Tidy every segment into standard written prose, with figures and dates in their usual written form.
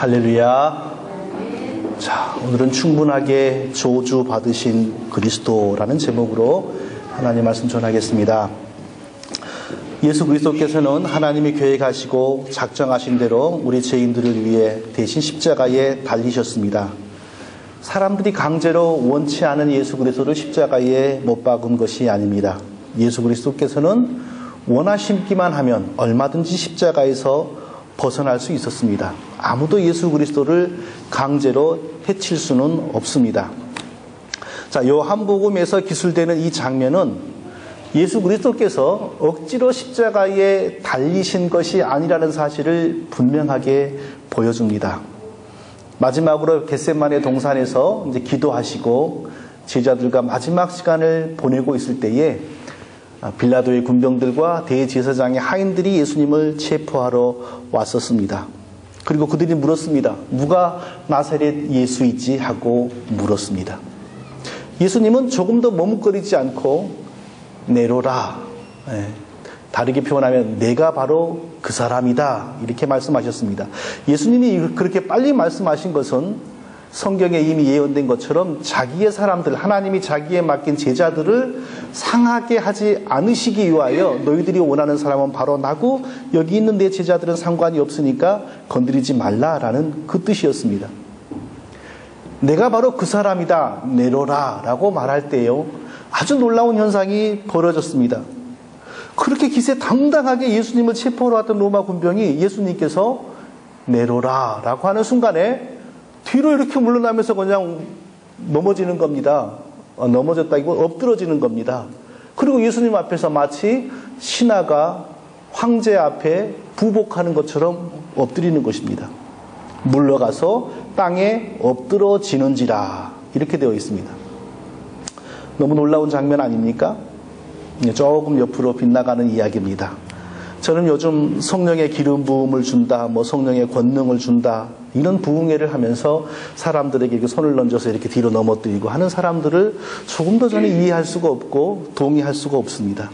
할렐루야. 자, 오늘은 충분하게 저주 받으신 그리스도라는 제목으로 하나님 말씀 전하겠습니다. 예수 그리스도께서는 하나님이 계획하시고 작정하신 대로 우리 죄인들을 위해 대신 십자가에 달리셨습니다. 사람들이 강제로 원치 않은 예수 그리스도를 십자가에 못 박은 것이 아닙니다. 예수 그리스도께서는 원하시기만 하면 얼마든지 십자가에서 벗어날 수 있었습니다. 아무도 예수 그리스도를 강제로 해칠 수는 없습니다. 자, 요한복음에서 기술되는 이 장면은 예수 그리스도께서 억지로 십자가에 달리신 것이 아니라는 사실을 분명하게 보여줍니다. 마지막으로 겟세마네 동산에서 이제 기도하시고 제자들과 마지막 시간을 보내고 있을 때에 빌라도의 군병들과 대제사장의 하인들이 예수님을 체포하러 왔었습니다. 그리고 그들이 물었습니다. 누가 나사렛 예수이지 하고 물었습니다. 예수님은 조금 더 머뭇거리지 않고 내로라, 다르게 표현하면 내가 바로 그 사람이다, 이렇게 말씀하셨습니다. 예수님이 그렇게 빨리 말씀하신 것은 성경에 이미 예언된 것처럼 자기의 사람들, 하나님이 자기에 맡긴 제자들을 상하게 하지 않으시기 위하여 너희들이 원하는 사람은 바로 나고 여기 있는 내 제자들은 상관이 없으니까 건드리지 말라라는 그 뜻이었습니다. 내가 바로 그 사람이다, 내로라 라고 말할 때요, 아주 놀라운 현상이 벌어졌습니다. 그렇게 기세당당하게 예수님을 체포하러 왔던 로마 군병이 예수님께서 내로라 라고 하는 순간에 뒤로 이렇게 물러나면서 그냥 넘어지는 겁니다. 넘어졌다기보다 엎드러지는 겁니다. 그리고 예수님 앞에서 마치 신하가 황제 앞에 부복하는 것처럼 엎드리는 것입니다. 물러가서 땅에 엎드러지는지라, 이렇게 되어 있습니다. 너무 놀라운 장면 아닙니까? 조금 옆으로 빗나가는 이야기입니다. 저는 요즘 성령의 기름 부음을 준다, 성령의 권능을 준다, 이런 부흥회를 하면서 사람들에게 이렇게 손을 얹어서 이렇게 뒤로 넘어뜨리고 하는 사람들을 조금 더 저는 이해할 수가 없고 동의할 수가 없습니다.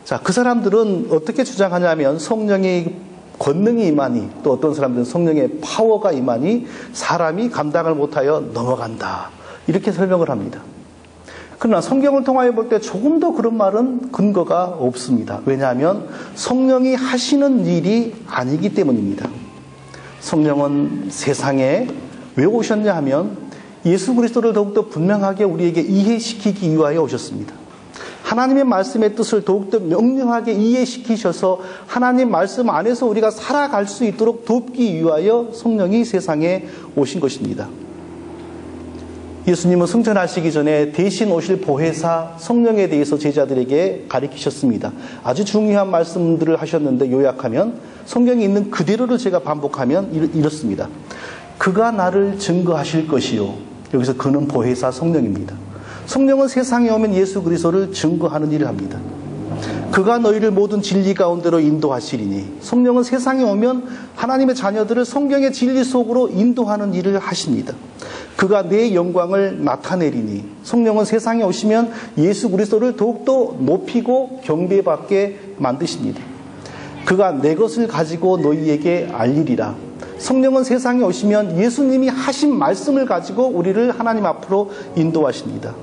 자, 그 사람들은 어떻게 주장하냐면 성령의 권능이 임하니, 또 어떤 사람들은 성령의 파워가 임하니 사람이 감당을 못하여 넘어간다, 이렇게 설명을 합니다. 그러나 성경을 통하여 볼 때 조금 더 그런 말은 근거가 없습니다. 왜냐하면 성령이 하시는 일이 아니기 때문입니다. 성령은 세상에 왜 오셨냐 하면 예수 그리스도를 더욱더 분명하게 우리에게 이해시키기 위하여 오셨습니다. 하나님의 말씀의 뜻을 더욱더 명료하게 이해시키셔서 하나님 말씀 안에서 우리가 살아갈 수 있도록 돕기 위하여 성령이 세상에 오신 것입니다. 예수님은 승천하시기 전에 대신 오실 보혜사 성령에 대해서 제자들에게 가르치셨습니다. 아주 중요한 말씀들을 하셨는데 요약하면, 성경에 있는 그대로를 제가 반복하면 이렇습니다. 그가 나를 증거하실 것이요. 여기서 그는 보혜사 성령입니다. 성령은 세상에 오면 예수 그리스도를 증거하는 일을 합니다. 그가 너희를 모든 진리 가운데로 인도하시리니, 성령은 세상에 오면 하나님의 자녀들을 성경의 진리 속으로 인도하는 일을 하십니다. 그가 내 영광을 나타내리니, 성령은 세상에 오시면 예수 그리스도를 더욱더 높이고 경배받게 만드십니다. 그가 내 것을 가지고 너희에게 알리리라. 성령은 세상에 오시면 예수님이 하신 말씀을 가지고 우리를 하나님 앞으로 인도하십니다.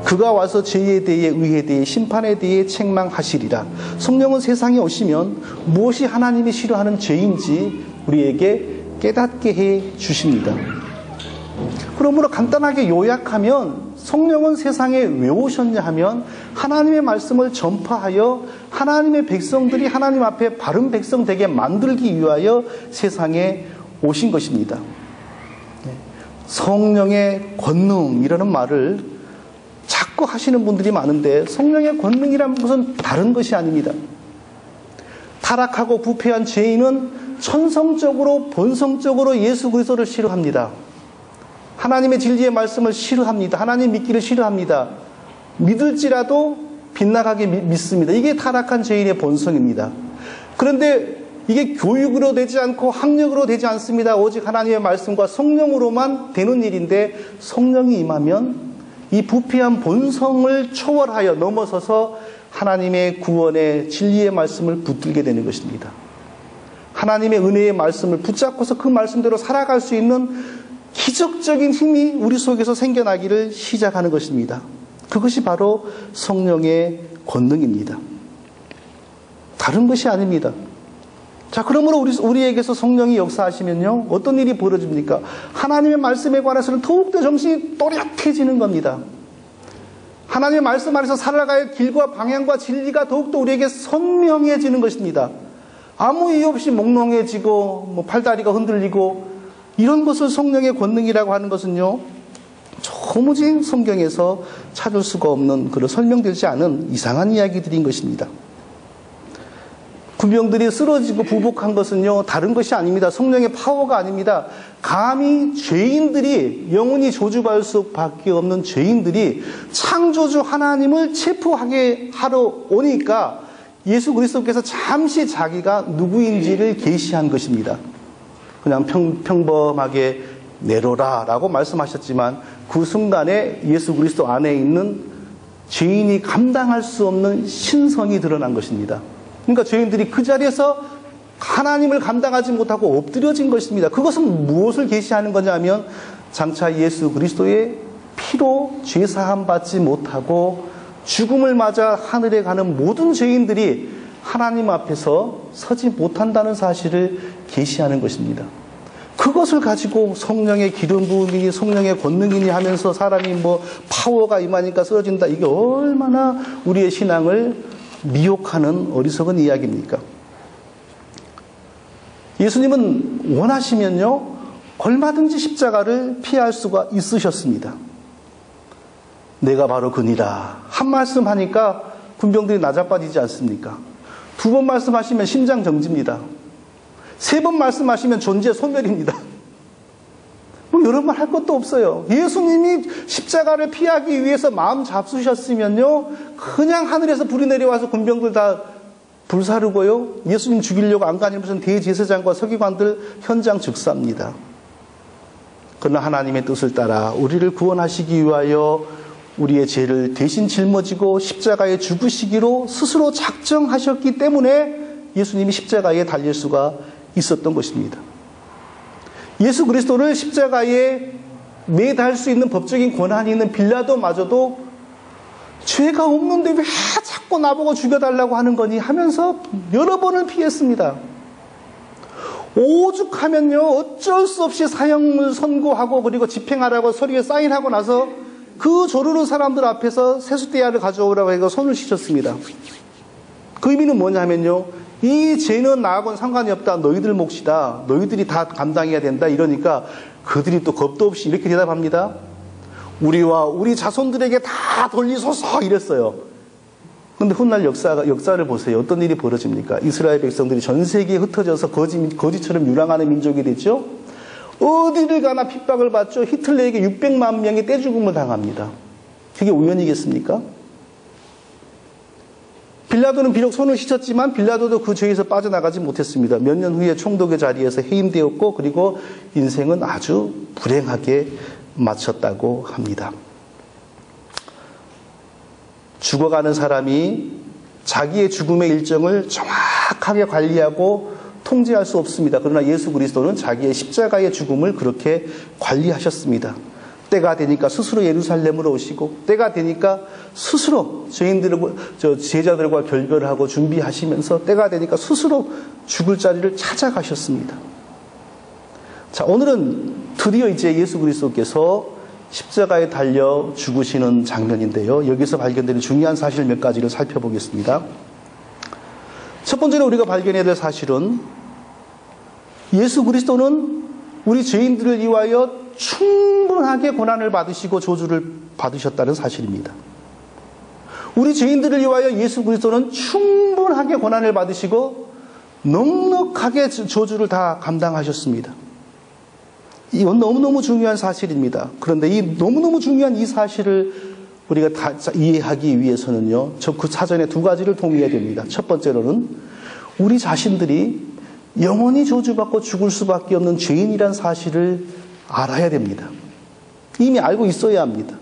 그가 와서 죄에 대해, 의에 대해, 심판에 대해 책망하시리라. 성령은 세상에 오시면 무엇이 하나님이 싫어하는 죄인지 우리에게 깨닫게 해 주십니다. 그러므로 간단하게 요약하면 성령은 세상에 왜 오셨냐 하면 하나님의 말씀을 전파하여 하나님의 백성들이 하나님 앞에 바른 백성 되게 만들기 위하여 세상에 오신 것입니다. 성령의 권능이라는 말을 자꾸 하시는 분들이 많은데, 성령의 권능이란 것은 다른 것이 아닙니다. 타락하고 부패한 죄인은 천성적으로 본성적으로 예수 그리스도를 싫어합니다. 하나님의 진리의 말씀을 싫어합니다. 하나님 믿기를 싫어합니다. 믿을지라도 빗나가게 믿습니다. 이게 타락한 죄인의 본성입니다. 그런데 이게 교육으로 되지 않고 학력으로 되지 않습니다. 오직 하나님의 말씀과 성령으로만 되는 일인데, 성령이 임하면 이 부패한 본성을 초월하여 넘어서서 하나님의 구원의 진리의 말씀을 붙들게 되는 것입니다. 하나님의 은혜의 말씀을 붙잡고서 그 말씀대로 살아갈 수 있는 기적적인 힘이 우리 속에서 생겨나기를 시작하는 것입니다. 그것이 바로 성령의 권능입니다. 다른 것이 아닙니다. 자, 그러므로 우리에게서 성령이 역사하시면요, 어떤 일이 벌어집니까? 하나님의 말씀에 관해서는 더욱더 정신이 또렷해지는 겁니다. 하나님의 말씀 안에서 살아갈 길과 방향과 진리가 더욱더 우리에게 선명해지는 것입니다. 아무 이유 없이 몽롱해지고 팔다리가 흔들리고 이런 것을 성령의 권능이라고 하는 것은요, 도무지 성경에서 찾을 수가 없는 그런 설명되지 않은 이상한 이야기들인 것입니다. 군병들이 쓰러지고 부복한 것은요, 다른 것이 아닙니다. 성령의 파워가 아닙니다. 감히 죄인들이, 영원히 저주받을 수밖에 없는 죄인들이 창조주 하나님을 체포하게 하러 오니까 예수 그리스도께서 잠시 자기가 누구인지를 계시한 것입니다. 그냥 평범하게 내려라 라고 말씀하셨지만 그 순간에 예수 그리스도 안에 있는 죄인이 감당할 수 없는 신성이 드러난 것입니다. 그러니까 죄인들이 그 자리에서 하나님을 감당하지 못하고 엎드려진 것입니다. 그것은 무엇을 계시하는 거냐면 장차 예수 그리스도의 피로 죄사함 받지 못하고 죽음을 맞아 하늘에 가는 모든 죄인들이 하나님 앞에서 서지 못한다는 사실을 계시하는 것입니다. 그것을 가지고 성령의 기름 부음이니 성령의 권능이니 하면서 사람이 파워가 임하니까 쓰러진다. 이게 얼마나 우리의 신앙을 미혹하는 어리석은 이야기입니까? 예수님은 원하시면요, 얼마든지 십자가를 피할 수가 있으셨습니다. 내가 바로 그니라. 한 말씀 하니까 군병들이 나자빠지지 않습니까? 두 번 말씀하시면 심장 정지입니다. 세 번 말씀하시면 존재 소멸입니다. 여러 말 할 것도 없어요. 예수님이 십자가를 피하기 위해서 마음 잡수셨으면요, 그냥 하늘에서 불이 내려와서 군병들 다 불사르고요, 예수님 죽이려고 안간힘없는 대제사장과 서기관들 현장 즉사합니다. 그러나 하나님의 뜻을 따라 우리를 구원하시기 위하여 우리의 죄를 대신 짊어지고 십자가에 죽으시기로 스스로 작정하셨기 때문에 예수님이 십자가에 달릴 수가 있었던 것입니다. 예수 그리스도를 십자가에 매달 수 있는 법적인 권한이 있는 빌라도마저도 죄가 없는데 왜 자꾸 나보고 죽여달라고 하는 거니 하면서 여러 번을 피했습니다. 오죽하면요, 어쩔 수 없이 사형을 선고하고 그리고 집행하라고 서류에 사인하고 나서 그 조르는 사람들 앞에서 세숫대야를 가져오라고 해서 손을 씻었습니다. 그 의미는 뭐냐면요, 이 죄는 나하고는 상관이 없다. 너희들 몫이다. 너희들이 다 감당해야 된다. 이러니까 그들이 또 겁도 없이 이렇게 대답합니다. 우리와 우리 자손들에게 다 돌리소서 이랬어요. 그런데 훗날 역사를 보세요. 어떤 일이 벌어집니까? 이스라엘 백성들이 전 세계에 흩어져서 거지처럼 유랑하는 민족이 됐죠. 어디를 가나 핍박을 받죠. 히틀러에게 600만 명이 떼죽음을 당합니다. 그게 우연이겠습니까? 빌라도는 비록 손을 씻었지만 빌라도도 그 죄에서 빠져나가지 못했습니다. 몇 년 후에 총독의 자리에서 해임되었고 그리고 인생은 아주 불행하게 마쳤다고 합니다. 죽어가는 사람이 자기의 죽음의 일정을 정확하게 관리하고 통제할 수 없습니다. 그러나 예수 그리스도는 자기의 십자가의 죽음을 그렇게 관리하셨습니다. 때가 되니까 스스로 예루살렘으로 오시고 때가 되니까 스스로 제자들과 결별하고 준비하시면서 때가 되니까 스스로 죽을 자리를 찾아가셨습니다. 자, 오늘은 드디어 이제 예수 그리스도께서 십자가에 달려 죽으시는 장면인데요. 여기서 발견되는 중요한 사실 몇 가지를 살펴보겠습니다. 첫 번째로 우리가 발견해야 될 사실은 예수 그리스도는 우리 죄인들을 위하여 충분하게 고난을 받으시고 저주를 받으셨다는 사실입니다. 우리 죄인들을 위하여 예수 그리스도는 충분하게 고난을 받으시고 넉넉하게 저주를 다 감당하셨습니다. 이건 너무너무 중요한 사실입니다. 그런데 이 너무너무 중요한 이 사실을 우리가 다 이해하기 위해서는요, 그 사전에 두 가지를 동의해야 됩니다. 첫 번째로는 우리 자신들이 영원히 저주받고 죽을 수밖에 없는 죄인이란 사실을 알아야 됩니다. 이미 알고 있어야 합니다.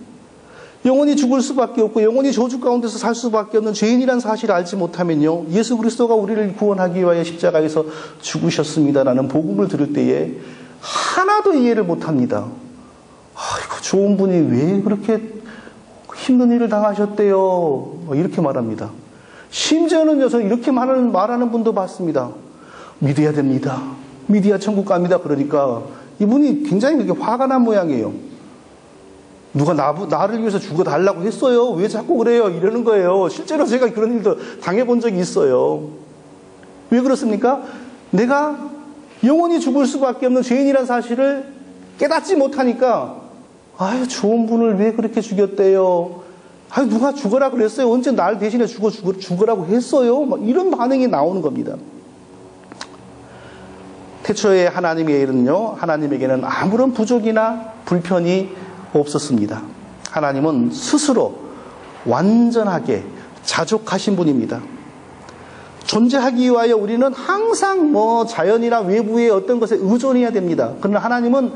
영원히 죽을 수밖에 없고 영원히 저주 가운데서 살 수밖에 없는 죄인이라는 사실을 알지 못하면요, 예수 그리스도가 우리를 구원하기 위하여 십자가에서 죽으셨습니다라는 복음을 들을 때에 하나도 이해를 못합니다. 아이고, 좋은 분이 왜 그렇게 힘든 일을 당하셨대요, 이렇게 말합니다. 심지어는 저는 이렇게 말하는 분도 봤습니다. 믿어야 됩니다. 믿어야 천국 갑니다. 그러니까 이분이 굉장히 그렇게 화가 난 모양이에요. 누가 나를 위해서 죽어달라고 했어요? 왜 자꾸 그래요? 이러는 거예요. 실제로 제가 그런 일도 당해본 적이 있어요. 왜 그렇습니까? 내가 영원히 죽을 수밖에 없는 죄인이라는 사실을 깨닫지 못하니까, 아유, 좋은 분을 왜 그렇게 죽였대요? 아유, 누가 죽어라 그랬어요? 언제 날 대신에 죽으라고 했어요? 막 이런 반응이 나오는 겁니다. 태초에 하나님의 일은요, 하나님에게는 아무런 부족이나 불편이 없었습니다. 하나님은 스스로 완전하게 자족하신 분입니다. 존재하기 위하여 우리는 항상 자연이나 외부의 어떤 것에 의존해야 됩니다. 그러나 하나님은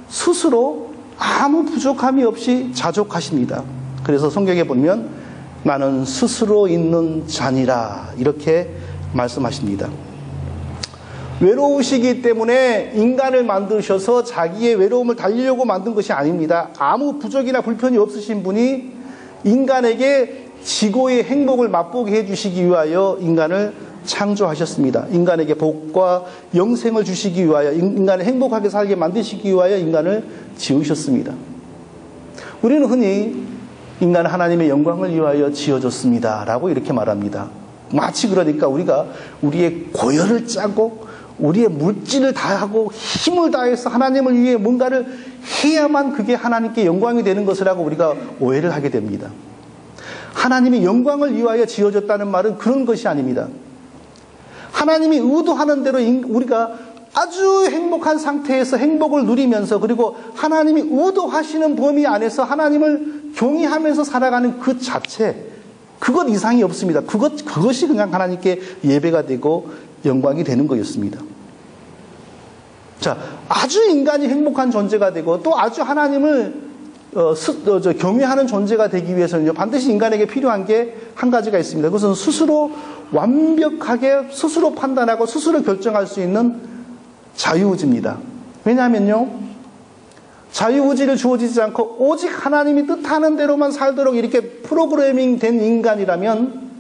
스스로 아무 부족함이 없이 자족하십니다. 그래서 성경에 보면 나는 스스로 있는 자니라, 이렇게 말씀하십니다. 외로우시기 때문에 인간을 만드셔서 자기의 외로움을 달리려고 만든 것이 아닙니다. 아무 부족이나 불편이 없으신 분이 인간에게 지고의 행복을 맛보게 해주시기 위하여 인간을 창조하셨습니다. 인간에게 복과 영생을 주시기 위하여, 인간을 행복하게 살게 만드시기 위하여 인간을 지으셨습니다. 우리는 흔히 인간은 하나님의 영광을 위하여 지어졌습니다 라고 이렇게 말합니다. 마치 그러니까 우리가 우리의 고열을 짜고 우리의 물질을 다하고 힘을 다해서 하나님을 위해 뭔가를 해야만 그게 하나님께 영광이 되는 것이라고 우리가 오해를 하게 됩니다. 하나님의 영광을 위하여 지어졌다는 말은 그런 것이 아닙니다. 하나님이 의도하는 대로 우리가 아주 행복한 상태에서 행복을 누리면서, 그리고 하나님이 의도하시는 범위 안에서 하나님을 경외하면서 살아가는 그 자체, 그것 이상이 없습니다. 그것이 그냥 하나님께 예배가 되고 영광이 되는 거였습니다. 자, 아주 인간이 행복한 존재가 되고 또 아주 하나님을 경외하는 존재가 되기 위해서는요, 반드시 인간에게 필요한 게 한 가지가 있습니다. 그것은 스스로 완벽하게 스스로 판단하고 스스로 결정할 수 있는 자유의지입니다. 왜냐하면요, 자유의지를 주어지지 않고 오직 하나님이 뜻하는 대로만 살도록 이렇게 프로그래밍 된 인간이라면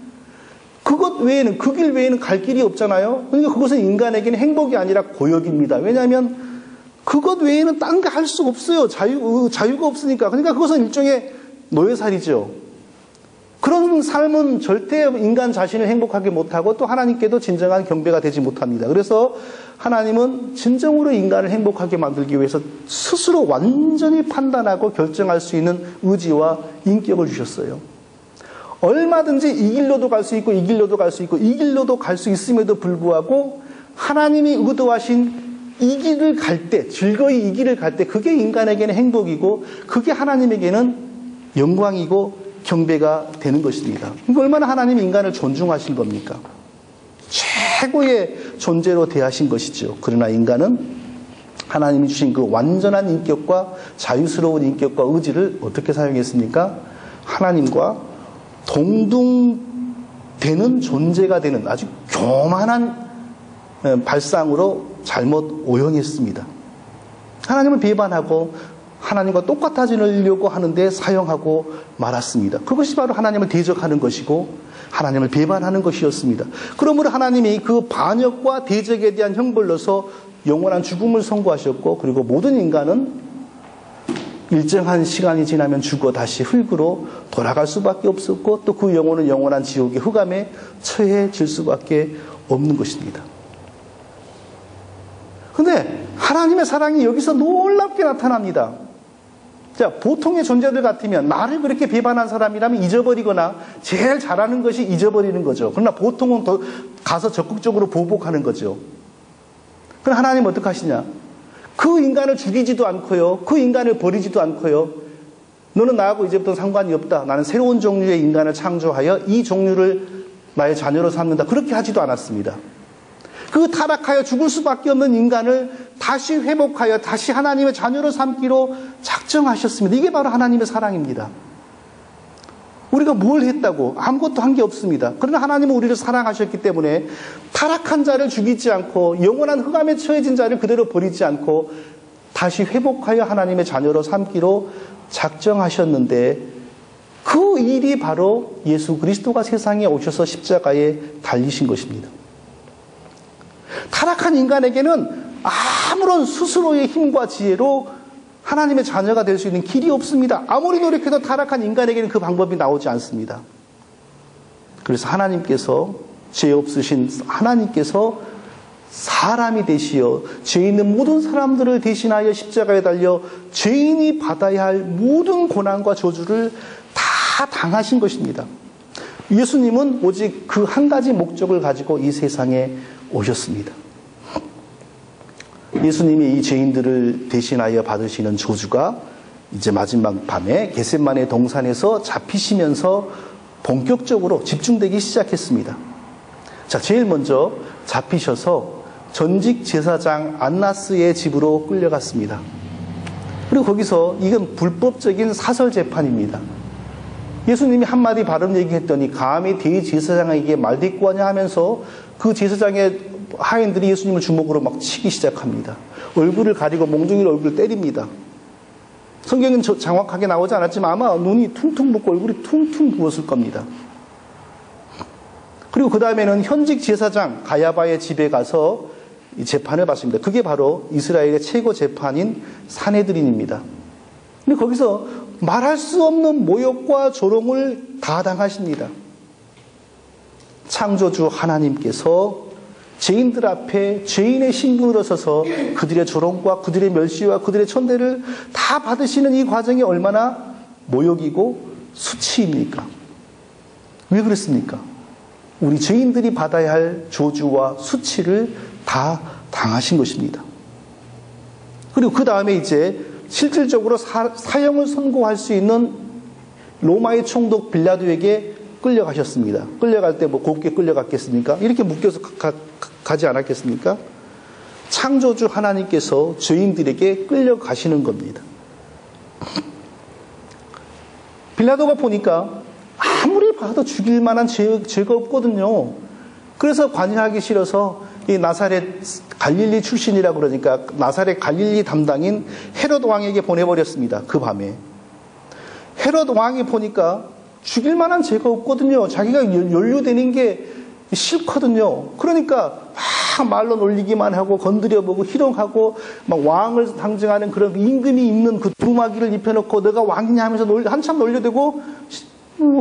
그것 외에는, 그 길 외에는 갈 길이 없잖아요. 그러니까 그것은 인간에게는 행복이 아니라 고역입니다. 왜냐하면 그것 외에는 딴 거 할 수 없어요. 자유가 없으니까. 그러니까 그것은 일종의 노예살이죠. 그런 삶은 절대 인간 자신을 행복하게 못하고 또 하나님께도 진정한 경배가 되지 못합니다. 그래서 하나님은 진정으로 인간을 행복하게 만들기 위해서 스스로 완전히 판단하고 결정할 수 있는 의지와 인격을 주셨어요. 얼마든지 이 길로도 갈 수 있고 이 길로도 갈 수 있고 이 길로도 갈 수 있음에도 불구하고 하나님이 의도하신 이 길을 갈 때, 즐거이 이 길을 갈 때, 그게 인간에게는 행복이고 그게 하나님에게는 영광이고 경배가 되는 것입니다. 그러니까 얼마나 하나님이 인간을 존중하신 겁니까? 최고의 존재로 대하신 것이죠. 그러나 인간은 하나님이 주신 그 완전한 인격과 자유스러운 인격과 의지를 어떻게 사용했습니까? 하나님과 동등되는 존재가 되는 아주 교만한 발상으로 잘못 오용했습니다. 하나님을 배반하고 하나님과 똑같아지려고 하는데 사용하고 말았습니다. 그것이 바로 하나님을 대적하는 것이고 하나님을 배반하는 것이었습니다. 그러므로 하나님이 그 반역과 대적에 대한 형벌로서 영원한 죽음을 선고하셨고, 그리고 모든 인간은 일정한 시간이 지나면 죽어 다시 흙으로 돌아갈 수밖에 없었고, 또 그 영혼은 영원한 지옥의 흑암에 처해질 수밖에 없는 것입니다. 그런데 하나님의 사랑이 여기서 놀랍게 나타납니다. 자, 보통의 존재들 같으면 나를 그렇게 배반한 사람이라면 잊어버리거나 제일 잘하는 것이 잊어버리는 거죠. 그러나 보통은 더 가서 적극적으로 보복하는 거죠. 그럼 하나님 어떻게 하시냐? 그 인간을 죽이지도 않고요, 그 인간을 버리지도 않고요, 너는 나하고 이제부터 상관이 없다, 나는 새로운 종류의 인간을 창조하여 이 종류를 나의 자녀로 삼는다, 그렇게 하지도 않았습니다. 그 타락하여 죽을 수밖에 없는 인간을 다시 회복하여 다시 하나님의 자녀로 삼기로 작정하셨습니다. 이게 바로 하나님의 사랑입니다. 우리가 뭘 했다고? 아무것도 한 게 없습니다. 그러나 하나님은 우리를 사랑하셨기 때문에 타락한 자를 죽이지 않고 영원한 흑암에 처해진 자를 그대로 버리지 않고 다시 회복하여 하나님의 자녀로 삼기로 작정하셨는데 그 일이 바로 예수 그리스도가 세상에 오셔서 십자가에 달리신 것입니다. 타락한 인간에게는 아무런 스스로의 힘과 지혜로 하나님의 자녀가 될 수 있는 길이 없습니다. 아무리 노력해도 타락한 인간에게는 그 방법이 나오지 않습니다. 그래서 하나님께서, 죄 없으신 하나님께서 사람이 되시어 죄 있는 모든 사람들을 대신하여 십자가에 달려 죄인이 받아야 할 모든 고난과 저주를 다 당하신 것입니다. 예수님은 오직 그 한 가지 목적을 가지고 이 세상에 오셨습니다. 예수님이 이 죄인들을 대신하여 받으시는 저주가 이제 마지막 밤에 겟세마네 동산에서 잡히시면서 본격적으로 집중되기 시작했습니다. 자, 제일 먼저 잡히셔서 전직 제사장 안나스의 집으로 끌려갔습니다. 그리고 거기서 이건 불법적인 사설 재판입니다. 예수님이 한마디 바른 얘기했더니 감히 대제사장에게 말대꾸하냐 하면서 그 제사장의 하인들이 예수님을 주먹으로 막 치기 시작합니다. 얼굴을 가리고 몽둥이로 얼굴을 때립니다. 성경은 정확하게 나오지 않았지만 아마 눈이 퉁퉁 붓고 얼굴이 퉁퉁 부었을 겁니다. 그리고 그 다음에는 현직 제사장 가야바의 집에 가서 이 재판을 받습니다. 그게 바로 이스라엘의 최고 재판인 산헤드린입니다. 근데 거기서 말할 수 없는 모욕과 조롱을 다 당하십니다. 창조주 하나님께서 죄인들 앞에 죄인의 신분으로 서서 그들의 조롱과 그들의 멸시와 그들의 천대를 다 받으시는 이 과정이 얼마나 모욕이고 수치입니까? 왜 그랬습니까? 우리 죄인들이 받아야 할 저주와 수치를 다 당하신 것입니다. 그리고 그 다음에 이제 실질적으로 사형을 선고할 수 있는 로마의 총독 빌라도에게 끌려가셨습니다. 끌려갈 때 뭐 곱게 끌려갔겠습니까? 이렇게 묶여서 가지 않았겠습니까? 창조주 하나님께서 죄인들에게 끌려가시는 겁니다. 빌라도가 보니까 아무리 봐도 죽일 만한 죄가 없거든요. 그래서 관여하기 싫어서 이 나사렛 갈릴리 출신이라 그러니까 나사렛 갈릴리 담당인 헤롯 왕에게 보내버렸습니다. 그 밤에. 헤롯 왕이 보니까 죽일 만한 죄가 없거든요. 자기가 연루되는 게 싫거든요. 그러니까 막 말로 놀리기만 하고 건드려보고 희롱하고 막 왕을 상징하는 그런 임금이 입는 그 두루마기를 입혀놓고 내가 왕이냐 하면서 한참 놀려대고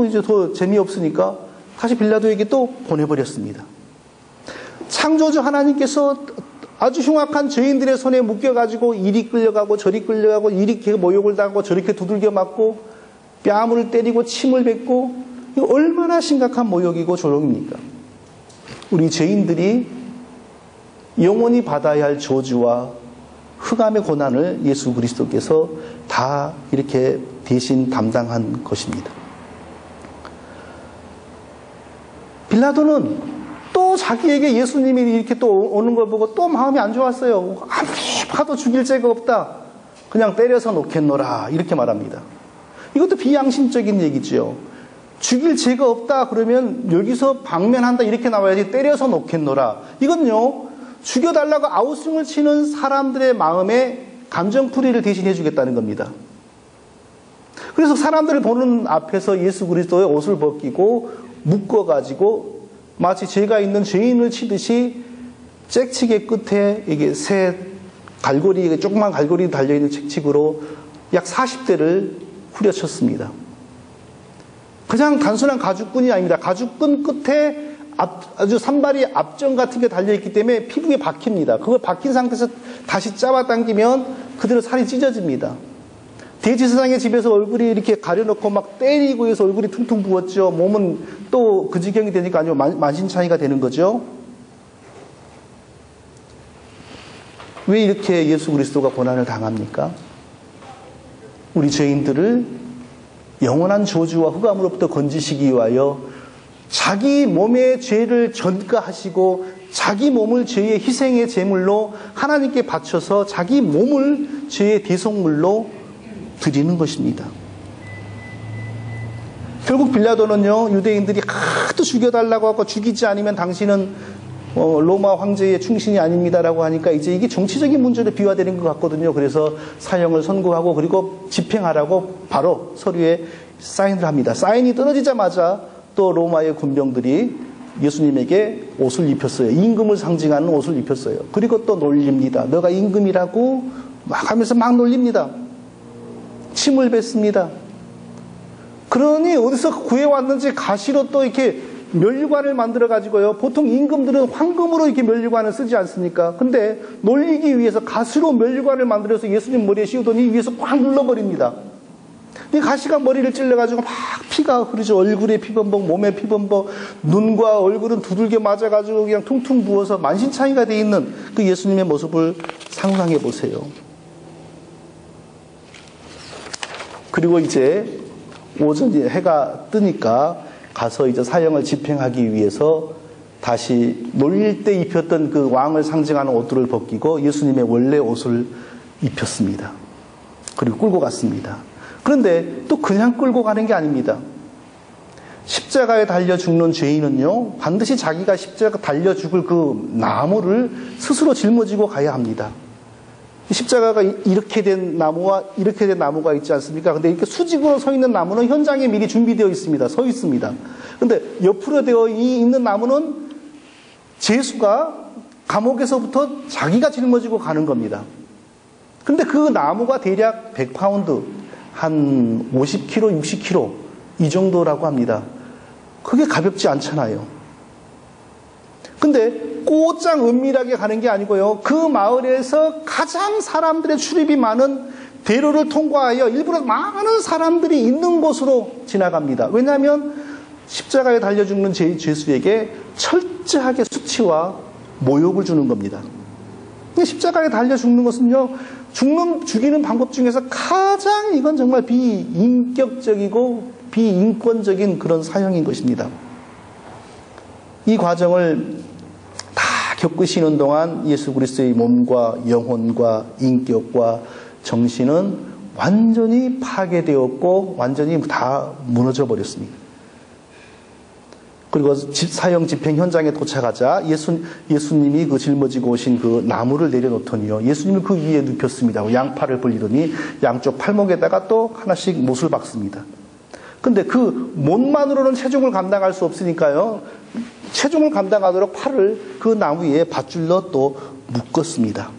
이제 더 재미없으니까 다시 빌라도에게 또 보내버렸습니다. 창조주 하나님께서 아주 흉악한 죄인들의 손에 묶여가지고 이리 끌려가고 저리 끌려가고 이렇게 모욕을 당하고 저렇게 두들겨 맞고 뺨을 때리고 침을 뱉고 이거 얼마나 심각한 모욕이고 조롱입니까? 우리 죄인들이 영원히 받아야 할 저주와 흑암의 고난을 예수 그리스도께서 다 이렇게 대신 담당한 것입니다. 빌라도는 또 자기에게 예수님이 이렇게 또 오는 걸 보고 또 마음이 안 좋았어요. 아무리 봐도 죽일 죄가 없다. 그냥 때려서 놓겠노라. 이렇게 말합니다. 이것도 비양심적인 얘기죠. 죽일 죄가 없다 그러면 여기서 방면한다 이렇게 나와야지 때려서 놓겠노라. 이건요. 죽여달라고 아우성을 치는 사람들의 마음에 감정풀이를 대신해 주겠다는 겁니다. 그래서 사람들을 보는 앞에서 예수 그리스도의 옷을 벗기고 묶어가지고 마치 죄가 있는 죄인을 치듯이 잭치게 끝에 이게 새 갈고리, 조그만 갈고리 달려있는 책칙으로 약 40대를 후려쳤습니다. 그냥 단순한 가죽끈이 아닙니다. 가죽끈 끝에 아주 산발이 압정 같은 게 달려있기 때문에 피부에 박힙니다. 그걸 박힌 상태에서 다시 잡아당기면 그대로 살이 찢어집니다. 대제사장의 집에서 얼굴이 이렇게 가려놓고 막 때리고 해서 얼굴이 퉁퉁 부었죠. 몸은 또 그 지경이 되니까 아주 만신창이가 되는 거죠. 왜 이렇게 예수 그리스도가 고난을 당합니까? 우리 죄인들을 영원한 저주와 흑암으로부터 건지시기 위하여 자기 몸의 죄를 전가하시고 자기 몸을 죄의 희생의 제물로 하나님께 바쳐서 자기 몸을 죄의 대속물로 드리는 것입니다. 결국 빌라도는요, 유대인들이 하도 죽여달라고 하고 죽이지 않으면 당신은 로마 황제의 충신이 아닙니다라고 하니까 이제 이게 정치적인 문제로 비화되는 것 같거든요. 그래서 사형을 선고하고 그리고 집행하라고 바로 서류에 사인을 합니다. 사인이 떨어지자마자 또 로마의 군병들이 예수님에게 옷을 입혔어요. 임금을 상징하는 옷을 입혔어요. 그리고 또 놀립니다. 너가 임금이라고 막 하면서 막 놀립니다. 침을 뱉습니다. 그러니 어디서 구해왔는지 가시로 또 이렇게 면류관을 만들어가지고요. 보통 임금들은 황금으로 이렇게 면류관을 쓰지 않습니까? 근데 놀리기 위해서 가시로 면류관을 만들어서 예수님 머리에 씌우더니 위에서 꽉 눌러버립니다. 이 가시가 머리를 찔러가지고 막 피가 흐르죠. 얼굴에 피범벅, 몸에 피범벅, 눈과 얼굴은 두들겨 맞아가지고 그냥 퉁퉁 부어서 만신창이가 돼 있는 그 예수님의 모습을 상상해 보세요. 그리고 이제 오전에 해가 뜨니까 가서 이제 사형을 집행하기 위해서 다시 놀릴 때 입혔던 그 왕을 상징하는 옷들을 벗기고 예수님의 원래 옷을 입혔습니다. 그리고 끌고 갔습니다. 그런데 또 그냥 끌고 가는 게 아닙니다. 십자가에 달려 죽는 죄인은요, 반드시 자기가 십자가 달려 죽을 그 나무를 스스로 짊어지고 가야 합니다. 십자가가 이렇게 된 나무와 이렇게 된 나무가 있지 않습니까? 근데 이렇게 수직으로 서 있는 나무는 현장에 미리 준비되어 있습니다. 서 있습니다. 근데 옆으로 되어 있는 나무는 제수가 감옥에서부터 자기가 짊어지고 가는 겁니다. 근데 그 나무가 대략 100파운드, 한 50kg, 60kg 이 정도라고 합니다. 그게 가볍지 않잖아요. 근데 꼬장 은밀하게 가는 게 아니고요. 그 마을에서 가장 사람들의 출입이 많은 대로를 통과하여 일부러 많은 사람들이 있는 곳으로 지나갑니다. 왜냐하면 십자가에 달려 죽는 죄수에게 철저하게 수치와 모욕을 주는 겁니다. 십자가에 달려 죽는 것은요, 죽이는 방법 중에서 가장 이건 정말 비인격적이고 비인권적인 그런 사형인 것입니다. 이 과정을 다 겪으시는 동안 예수 그리스도의 몸과 영혼과 인격과 정신은 완전히 파괴되었고 완전히 다 무너져 버렸습니다. 그리고 사형 집행 현장에 도착하자 예수님이 그 짊어지고 오신 그 나무를 내려놓더니요, 예수님을 그 위에 눕혔습니다. 양팔을 벌리더니 양쪽 팔목에다가 또 하나씩 못을 박습니다. 근데 그 못만으로는 체중을 감당할 수 없으니까요, 체중을 감당하도록 팔을 그 나무 위에 밧줄로 또 묶었습니다.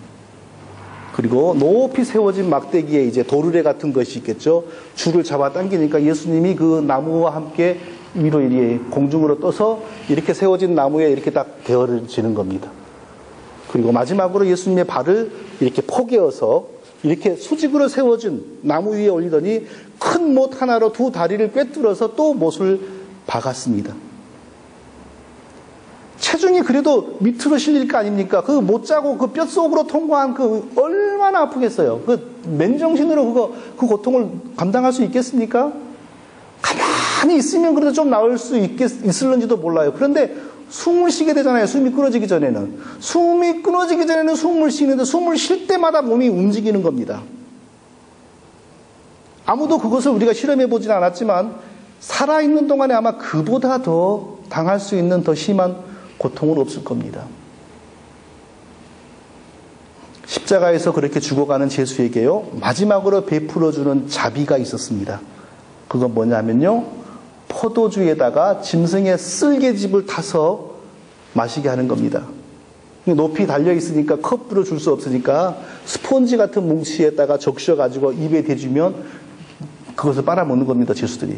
그리고 높이 세워진 막대기에 이제 도르래 같은 것이 있겠죠. 줄을 잡아 당기니까 예수님이 그 나무와 함께 위로 이렇게 공중으로 떠서 이렇게 세워진 나무에 이렇게 딱 대어지는 겁니다. 그리고 마지막으로 예수님의 발을 이렇게 포개어서 이렇게 수직으로 세워진 나무 위에 올리더니 큰 못 하나로 두 다리를 꿰뚫어서 또 못을 박았습니다. 체중이 그래도 밑으로 실릴 거 아닙니까? 그 못 자고 그 뼛속으로 통과한 그 얼마나 아프겠어요. 그 맨정신으로 그 고통을 감당할 수 있겠습니까? 가만히 있으면 그래도 좀 나을 수 있을런지도 몰라요. 그런데 숨을 쉬게 되잖아요. 숨이 끊어지기 전에는. 숨이 끊어지기 전에는 숨을 쉬는데 숨을 쉴 때마다 몸이 움직이는 겁니다. 아무도 그것을 우리가 실험해 보진 않았지만 살아있는 동안에 아마 그보다 더 당할 수 있는 더 심한 고통은 없을 겁니다. 십자가에서 그렇게 죽어가는 제수에게요, 마지막으로 베풀어주는 자비가 있었습니다. 그건 뭐냐면요, 포도주에다가 짐승의 쓸개즙을 타서 마시게 하는 겁니다. 높이 달려있으니까 컵으로 줄 수 없으니까 스폰지 같은 뭉치에다가 적셔가지고 입에 대주면 그것을 빨아먹는 겁니다, 제수들이.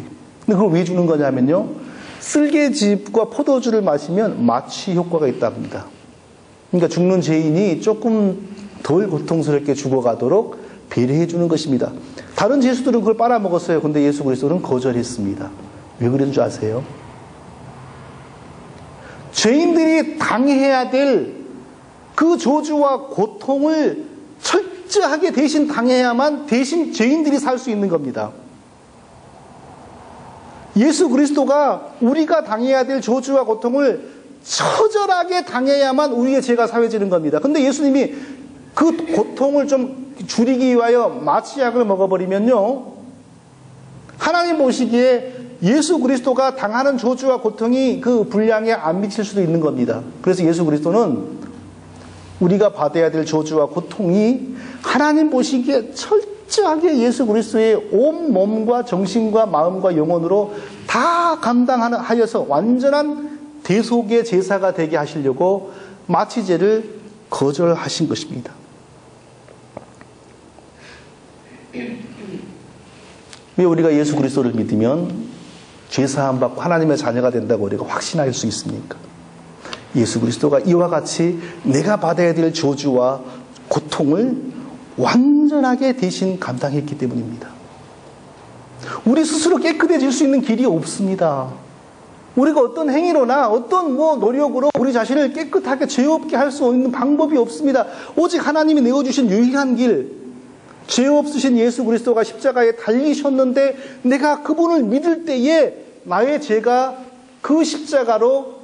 근데 그걸 왜 주는 거냐면요, 쓸개즙과 포도주를 마시면 마취 효과가 있다고 합니다. 그러니까 죽는 죄인이 조금 덜 고통스럽게 죽어가도록 배려해 주는 것입니다. 다른 제수들은 그걸 빨아먹었어요. 근데 예수 그리스도는 거절했습니다. 왜 그랬는 줄 아세요? 죄인들이 당해야 될 그 저주와 고통을 철저하게 대신 당해야만 대신 죄인들이 살 수 있는 겁니다. 예수 그리스도가 우리가 당해야 될 저주와 고통을 처절하게 당해야만 우리의 죄가 사해지는 겁니다. 근데 예수님이 그 고통을 좀 줄이기 위하여 마취약을 먹어버리면요, 하나님 보시기에 예수 그리스도가 당하는 저주와 고통이 그 분량에 안 미칠 수도 있는 겁니다. 그래서 예수 그리스도는 우리가 받아야 될 저주와 고통이 하나님 보시기에 철저하게 예수 그리스도의 온 몸과 정신과 마음과 영혼으로 다 감당하여서 완전한 대속의 제사가 되게 하시려고 마취제를 거절하신 것입니다. 왜 우리가 예수 그리스도를 믿으면 죄사함 받고 하나님의 자녀가 된다고 우리가 확신할 수 있습니까? 예수 그리스도가 이와 같이 내가 받아야 될 저주와 고통을 완전하게 대신 감당했기 때문입니다. 우리 스스로 깨끗해질 수 있는 길이 없습니다. 우리가 어떤 행위로나 어떤 노력으로 우리 자신을 깨끗하게 죄 없게 할 수 있는 방법이 없습니다. 오직 하나님이 내어주신 유일한 길, 죄 없으신 예수 그리스도가 십자가에 달리셨는데 내가 그분을 믿을 때에 나의 죄가 그 십자가로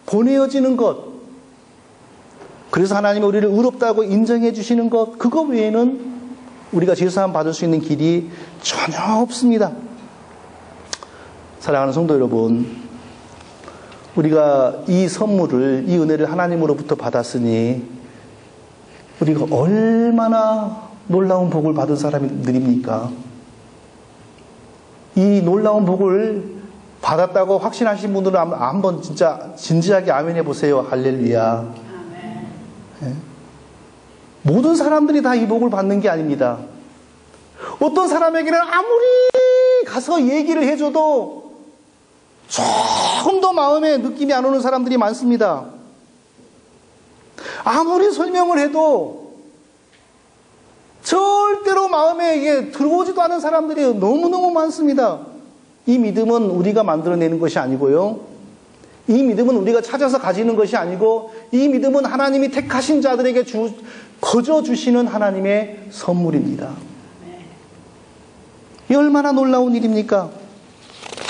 보내어지는 것, 그래서 하나님이 우리를 의롭다고 인정해 주시는 것, 그거 외에는 우리가 죄사함 받을 수 있는 길이 전혀 없습니다. 사랑하는 성도 여러분, 우리가 이 선물을, 이 은혜를 하나님으로부터 받았으니 우리가 얼마나 놀라운 복을 받은 사람들입니까? 이 놀라운 복을 받았다고 확신하신 분들은 한번 진짜 진지하게 아멘해 보세요. 할렐루야. 네. 모든 사람들이 다 이 복을 받는 게 아닙니다. 어떤 사람에게는 아무리 가서 얘기를 해줘도 조금 더 마음에 느낌이 안 오는 사람들이 많습니다. 아무리 설명을 해도 절대로 마음에 이게 들어오지도 않은 사람들이 너무너무 많습니다. 이 믿음은 우리가 만들어내는 것이 아니고요. 이 믿음은 우리가 찾아서 가지는 것이 아니고, 이 믿음은 하나님이 택하신 자들에게 거저 주시는 하나님의 선물입니다. 이 얼마나 놀라운 일입니까?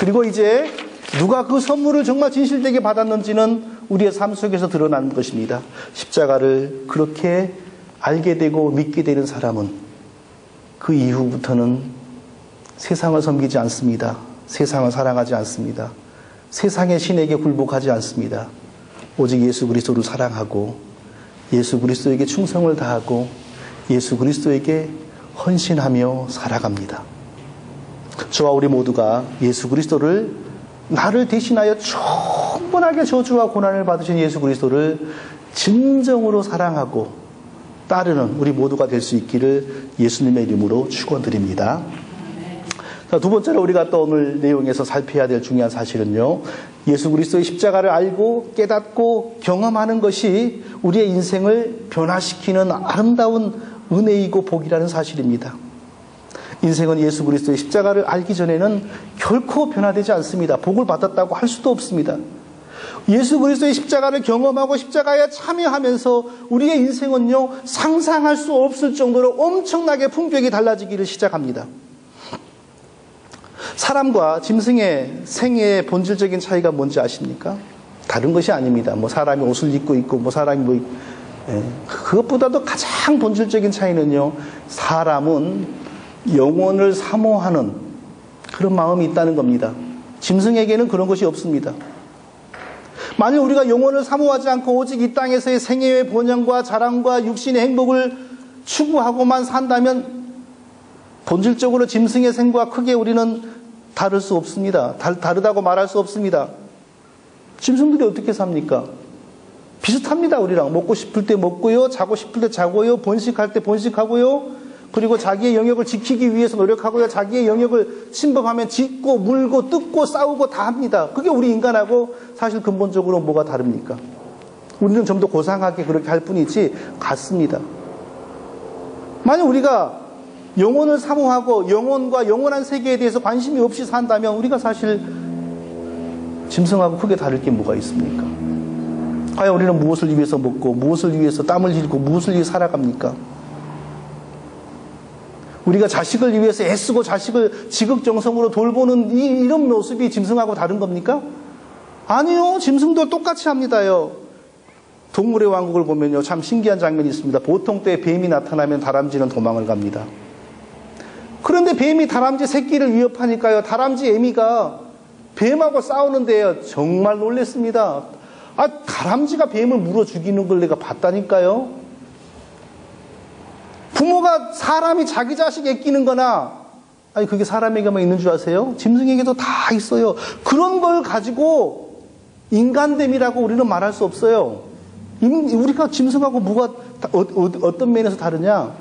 그리고 이제 누가 그 선물을 정말 진실되게 받았는지는 우리의 삶 속에서 드러나는 것입니다. 십자가를 그렇게 알게 되고 믿게 되는 사람은 그 이후부터는 세상을 섬기지 않습니다. 세상을 사랑하지 않습니다. 세상의 신에게 굴복하지 않습니다. 오직 예수 그리스도를 사랑하고 예수 그리스도에게 충성을 다하고 예수 그리스도에게 헌신하며 살아갑니다. 저와 우리 모두가 예수 그리스도를, 나를 대신하여 충분하게 저주와 고난을 받으신 예수 그리스도를 진정으로 사랑하고 따르는 우리 모두가 될 수 있기를 예수님의 이름으로 축원드립니다. 자, 두 번째로 우리가 또 오늘 내용에서 살펴야 될 중요한 사실은요, 예수 그리스도의 십자가를 알고 깨닫고 경험하는 것이 우리의 인생을 변화시키는 아름다운 은혜이고 복이라는 사실입니다. 인생은 예수 그리스도의 십자가를 알기 전에는 결코 변화되지 않습니다. 복을 받았다고 할 수도 없습니다. 예수 그리스도의 십자가를 경험하고 십자가에 참여하면서 우리의 인생은요, 상상할 수 없을 정도로 엄청나게 품격이 달라지기를 시작합니다. 사람과 짐승의 생애의 본질적인 차이가 뭔지 아십니까? 다른 것이 아닙니다. 사람이 옷을 입고 있고, 사람이 그것보다도 가장 본질적인 차이는요, 사람은 영혼을 사모하는 그런 마음이 있다는 겁니다. 짐승에게는 그런 것이 없습니다. 만일 우리가 영혼을 사모하지 않고 오직 이 땅에서의 생애의 번영과 자랑과 육신의 행복을 추구하고만 산다면 본질적으로 짐승의 생과 크게 우리는 다를 수 없습니다. 다르다고 말할 수 없습니다. 짐승들이 어떻게 삽니까? 비슷합니다. 우리랑. 먹고 싶을 때 먹고요, 자고 싶을 때 자고요, 번식할 때 번식하고요, 그리고 자기의 영역을 지키기 위해서 노력하고요, 자기의 영역을 침범하면 짖고 물고 뜯고 싸우고 다 합니다. 그게 우리 인간하고 사실 근본적으로 뭐가 다릅니까? 우리는 좀 더 고상하게 그렇게 할 뿐이지 같습니다. 만약 우리가 영혼을 사모하고 영혼과 영원한 세계에 대해서 관심이 없이 산다면 우리가 사실 짐승하고 크게 다를 게 뭐가 있습니까? 과연 우리는 무엇을 위해서 먹고 무엇을 위해서 땀을 흘리고 무엇을 위해 살아갑니까? 우리가 자식을 위해서 애쓰고 자식을 지극정성으로 돌보는 이런 모습이 짐승하고 다른 겁니까? 아니요. 짐승도 똑같이 합니다요. 동물의 왕국을 보면요, 참 신기한 장면이 있습니다. 보통 때 뱀이 나타나면 다람쥐는 도망을 갑니다. 그런데 뱀이 다람쥐 새끼를 위협하니까요, 다람쥐 애미가 뱀하고 싸우는데요. 정말 놀랬습니다. 다람쥐가 뱀을 물어 죽이는 걸 내가 봤다니까요. 부모가 사람이 자기 자식 애끼는 거나, 그게 사람에게만 있는 줄 아세요? 짐승에게도 다 있어요. 그런 걸 가지고 인간됨이라고 우리는 말할 수 없어요. 우리가 짐승하고 뭐가 어떤 면에서 다르냐?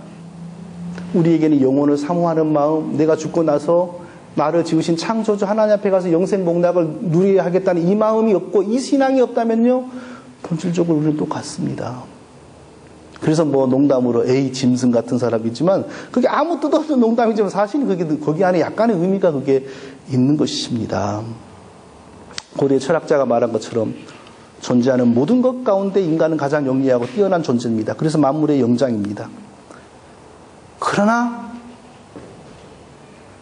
우리에게는 영혼을 사모하는 마음, 내가 죽고 나서 나를 지으신 창조주 하나님 앞에 가서 영생 복락을 누려야 하겠다는 이 마음이 없고 이 신앙이 없다면요, 본질적으로 우리는 똑같습니다. 그래서 농담으로 에이 짐승 같은 사람이지만 그게 아무 뜻 없는 농담이지만 사실은 거기 안에 약간의 의미가 그게 있는 것입니다. 고대 철학자가 말한 것처럼 존재하는 모든 것 가운데 인간은 가장 영리하고 뛰어난 존재입니다. 그래서 만물의 영장입니다. 그러나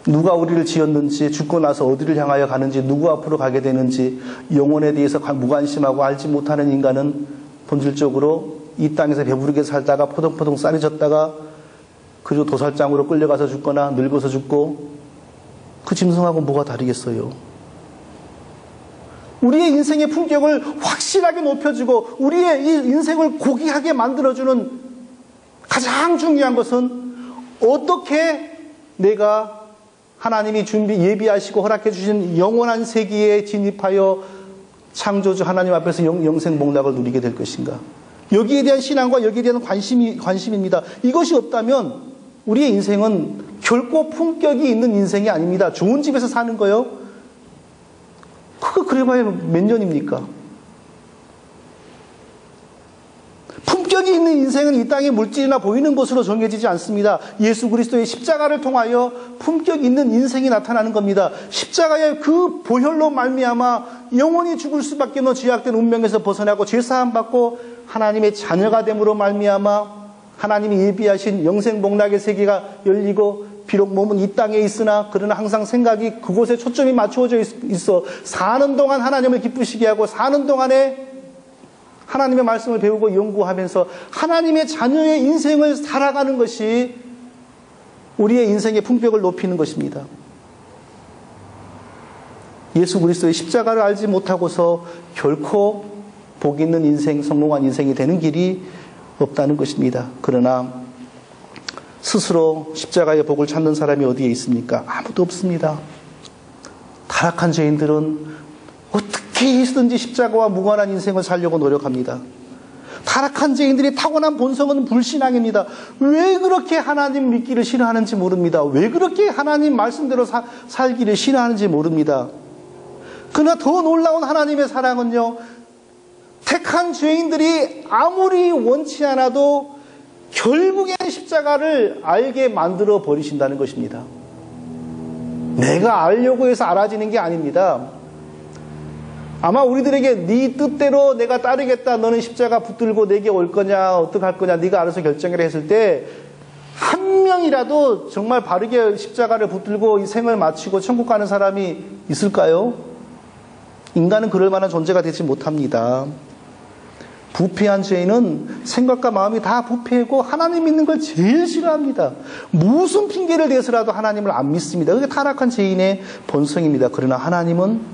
누가 우리를 지었는지, 죽고 나서 어디를 향하여 가는지, 누구 앞으로 가게 되는지, 영혼에 대해서 무관심하고 알지 못하는 인간은 본질적으로 이 땅에서 배부르게 살다가 포동포동 쌀이 졌다가 그리고 도살장으로 끌려가서 죽거나 늙어서 죽고, 그 짐승하고 뭐가 다르겠어요? 우리의 인생의 품격을 확실하게 높여주고 우리의 이 인생을 고귀하게 만들어주는 가장 중요한 것은 어떻게 내가 하나님이 예비하시고 허락해 주신 영원한 세계에 진입하여 창조주 하나님 앞에서 영생 복락을 누리게 될 것인가. 여기에 대한 신앙과 여기에 대한 관심입니다. 이것이 없다면 우리의 인생은 결코 품격이 있는 인생이 아닙니다. 좋은 집에서 사는 거요, 그거 그래봐야 몇 년입니까? 품격이 있는 인생은 이 땅의 물질이나 보이는 것으로 정해지지 않습니다. 예수 그리스도의 십자가를 통하여 품격 있는 인생이 나타나는 겁니다. 십자가의 그 보혈로 말미암아 영원히 죽을 수밖에 없는 죄악된 운명에서 벗어나고 죄사함 받고 하나님의 자녀가 됨으로 말미암아 하나님이 예비하신 영생 복락의 세계가 열리고, 비록 몸은 이 땅에 있으나 그러나 항상 생각이 그곳에 초점이 맞추어져 있어 사는 동안 하나님을 기쁘시게 하고, 사는 동안에 하나님의 말씀을 배우고 연구하면서 하나님의 자녀의 인생을 살아가는 것이 우리의 인생의 품격을 높이는 것입니다. 예수 그리스도의 십자가를 알지 못하고서 결코 복 있는 인생, 성공한 인생이 되는 길이 없다는 것입니다. 그러나 스스로 십자가의 복을 찾는 사람이 어디에 있습니까? 아무도 없습니다. 타락한 죄인들은 어떻게 해서든지 십자가와 무관한 인생을 살려고 노력합니다. 타락한 죄인들의 타고난 본성은 불신앙입니다. 왜 그렇게 하나님 믿기를 싫어하는지 모릅니다. 왜 그렇게 하나님 말씀대로 살기를 싫어하는지 모릅니다. 그러나 더 놀라운 하나님의 사랑은요, 택한 죄인들이 아무리 원치 않아도 결국엔 십자가를 알게 만들어 버리신다는 것입니다. 내가 알려고 해서 알아지는 게 아닙니다. 아마 우리들에게 네 뜻대로 내가 따르겠다, 너는 십자가 붙들고 내게 올 거냐, 어떡할 거냐, 네가 알아서 결정을 했을 때 한 명이라도 정말 바르게 십자가를 붙들고 이 생을 마치고 천국 가는 사람이 있을까요? 인간은 그럴 만한 존재가 되지 못합니다. 부패한 죄인은 생각과 마음이 다 부패고 하나님 믿는 걸 제일 싫어합니다. 무슨 핑계를 대서라도 하나님을 안 믿습니다. 그게 타락한 죄인의 본성입니다. 그러나 하나님은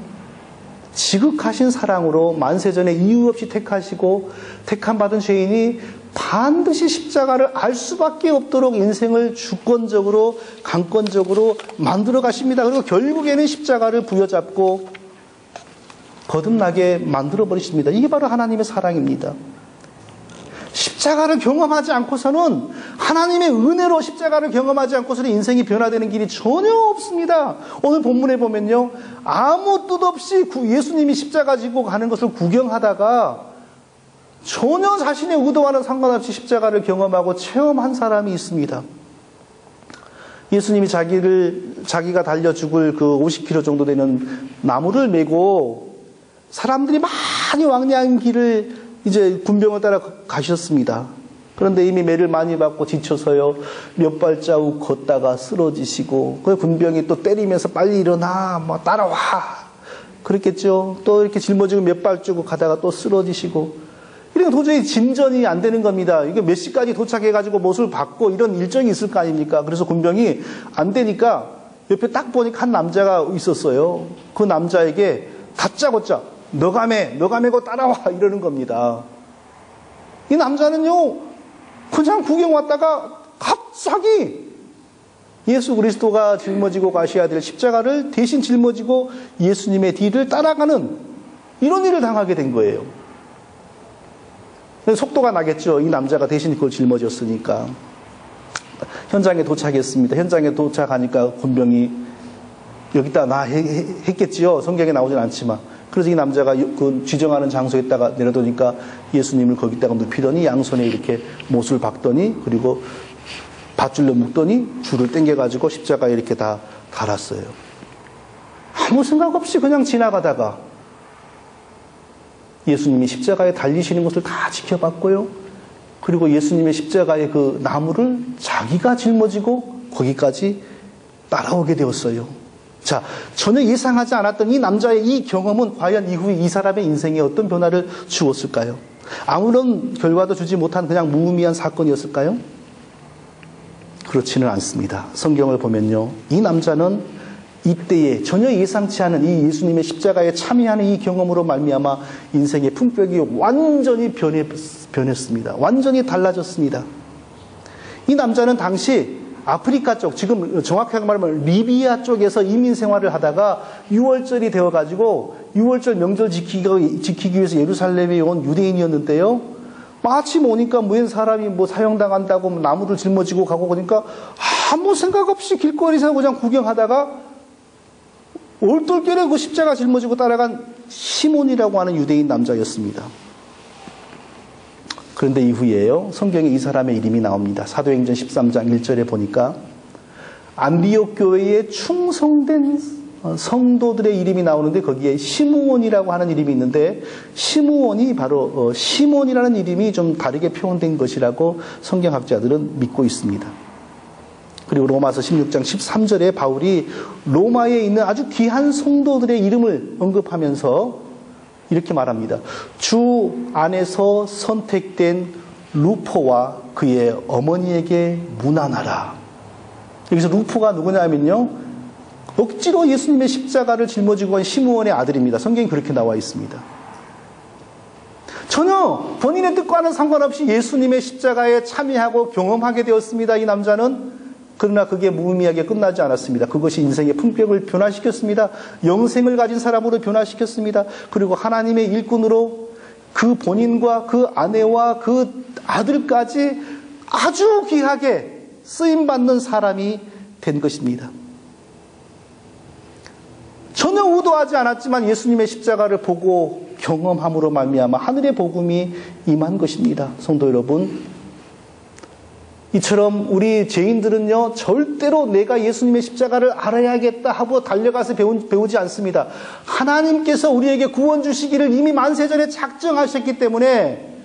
지극하신 사랑으로 만세전에 이유 없이 택하시고 택함받은 죄인이 반드시 십자가를 알 수밖에 없도록 인생을 주권적으로 강권적으로 만들어 가십니다. 그리고 결국에는 십자가를 부여잡고 거듭나게 만들어 버리십니다. 이게 바로 하나님의 사랑입니다. 십자가를 경험하지 않고서는, 하나님의 은혜로 십자가를 경험하지 않고서는 인생이 변화되는 길이 전혀 없습니다. 오늘 본문에 보면요, 아무 뜻 없이 예수님이 십자가 지고 가는 것을 구경하다가 전혀 자신의 의도와는 상관없이 십자가를 경험하고 체험한 사람이 있습니다. 예수님이 자기가 달려 죽을 그 50km 정도 되는 나무를 메고 사람들이 많이 왕래한 길을 이제 군병을 따라 가셨습니다. 그런데 이미 매를 많이 받고 지쳐서요, 몇 발자국 걷다가 쓰러지시고, 그 군병이 또 때리면서 빨리 일어나, 따라와, 그랬겠죠. 또 이렇게 짊어지고 몇 발자국 가다가 또 쓰러지시고, 이런 도저히 진전이 안 되는 겁니다. 이게 몇 시까지 도착해가지고 못을 받고 이런 일정이 있을 거 아닙니까? 그래서 군병이 안 되니까 옆에 딱 보니까 한 남자가 있었어요. 그 남자에게 다짜고짜 너가 메고 따라와 이러는 겁니다. 이 남자는요 그냥 구경 왔다가 갑자기 예수 그리스도가 짊어지고 가셔야 될 십자가를 대신 짊어지고 예수님의 뒤를 따라가는 이런 일을 당하게 된 거예요. 속도가 나겠죠. 이 남자가 대신 그걸 짊어졌으니까. 현장에 도착했습니다. 현장에 도착하니까 군병이 여기다 했겠지요. 성경에 나오진 않지만. 그래서 이 남자가 그 지정하는 장소에다가 내려두니까 예수님을 거기다가 눕히더니 양손에 이렇게 못을 박더니 그리고 밧줄로 묶더니 줄을 당겨가지고 십자가에 이렇게 다 달았어요. 아무 생각 없이 그냥 지나가다가 예수님이 십자가에 달리시는 것을 다 지켜봤고요. 그리고 예수님의 십자가의 그 나무를 자기가 짊어지고 거기까지 따라오게 되었어요. 자, 전혀 예상하지 않았던 이 남자의 이 경험은 과연 이후에 이 사람의 인생에 어떤 변화를 주었을까요? 아무런 결과도 주지 못한 그냥 무의미한 사건이었을까요? 그렇지는 않습니다. 성경을 보면요. 이 남자는 이때에 전혀 예상치 않은 이 예수님의 십자가에 참여하는 이 경험으로 말미암아 인생의 품격이 완전히 변했습니다. 완전히 달라졌습니다. 이 남자는 당시 아프리카 쪽, 지금 정확하게 말하면 리비아 쪽에서 이민 생활을 하다가 6월절이 되어가지고 6월절 명절 지키기 위해서 예루살렘에 온 유대인이었는데요. 마침 오니까 무인 사람이 뭐 사형당한다고 나무를 짊어지고 가고 그러니까 아무 생각 없이 길거리에서 그냥 구경하다가 올돌결에 그 십자가 짊어지고 따라간 시몬이라고 하는 유대인 남자였습니다. 그런데 이후에요. 성경에 이 사람의 이름이 나옵니다. 사도행전 13장 1절에 보니까 안디옥 교회에 충성된 성도들의 이름이 나오는데 거기에 시므온이라고 하는 이름이 있는데 시므온이 바로 시몬이라는 이름이 좀 다르게 표현된 것이라고 성경학자들은 믿고 있습니다. 그리고 로마서 16장 13절에 바울이 로마에 있는 아주 귀한 성도들의 이름을 언급하면서 이렇게 말합니다. 주 안에서 선택된 루포와 그의 어머니에게 문안하라. 여기서 루포가 누구냐면요. 억지로 예수님의 십자가를 짊어지고 간 시므온의 아들입니다. 성경이 그렇게 나와 있습니다. 전혀 본인의 뜻과는 상관없이 예수님의 십자가에 참여하고 경험하게 되었습니다. 이 남자는. 그러나 그게 무의미하게 끝나지 않았습니다. 그것이 인생의 품격을 변화시켰습니다. 영생을 가진 사람으로 변화시켰습니다. 그리고 하나님의 일꾼으로 그 본인과 그 아내와 그 아들까지 아주 귀하게 쓰임받는 사람이 된 것입니다. 전혀 의도하지 않았지만 예수님의 십자가를 보고 경험함으로 말미암아 하늘의 복음이 임한 것입니다. 성도 여러분, 이처럼 우리 죄인들은요 절대로 내가 예수님의 십자가를 알아야겠다 하고 달려가서 배우지 않습니다. 하나님께서 우리에게 구원 주시기를 이미 만세전에 작정하셨기 때문에,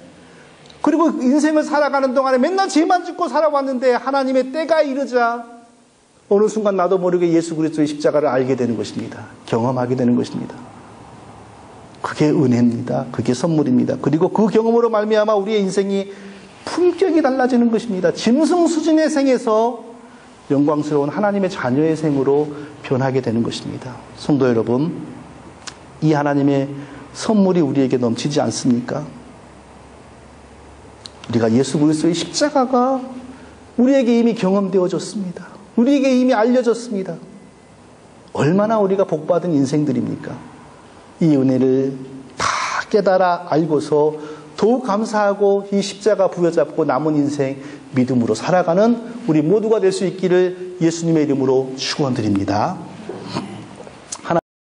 그리고 인생을 살아가는 동안에 맨날 죄만 짓고 살아왔는데 하나님의 때가 이르자 어느 순간 나도 모르게 예수 그리스도의 십자가를 알게 되는 것입니다. 경험하게 되는 것입니다. 그게 은혜입니다. 그게 선물입니다. 그리고 그 경험으로 말미암아 우리의 인생이 품격이 달라지는 것입니다. 짐승 수준의 생에서 영광스러운 하나님의 자녀의 생으로 변하게 되는 것입니다. 성도 여러분, 이 하나님의 선물이 우리에게 넘치지 않습니까? 우리가 예수 그리스도의 십자가가 우리에게 이미 경험되어졌습니다. 우리에게 이미 알려졌습니다. 얼마나 우리가 복받은 인생들입니까? 이 은혜를 다 깨달아 알고서 더욱 감사하고 이 십자가 부여잡고 남은 인생 믿음으로 살아가는 우리 모두가 될 수 있기를 예수님의 이름으로 축원드립니다.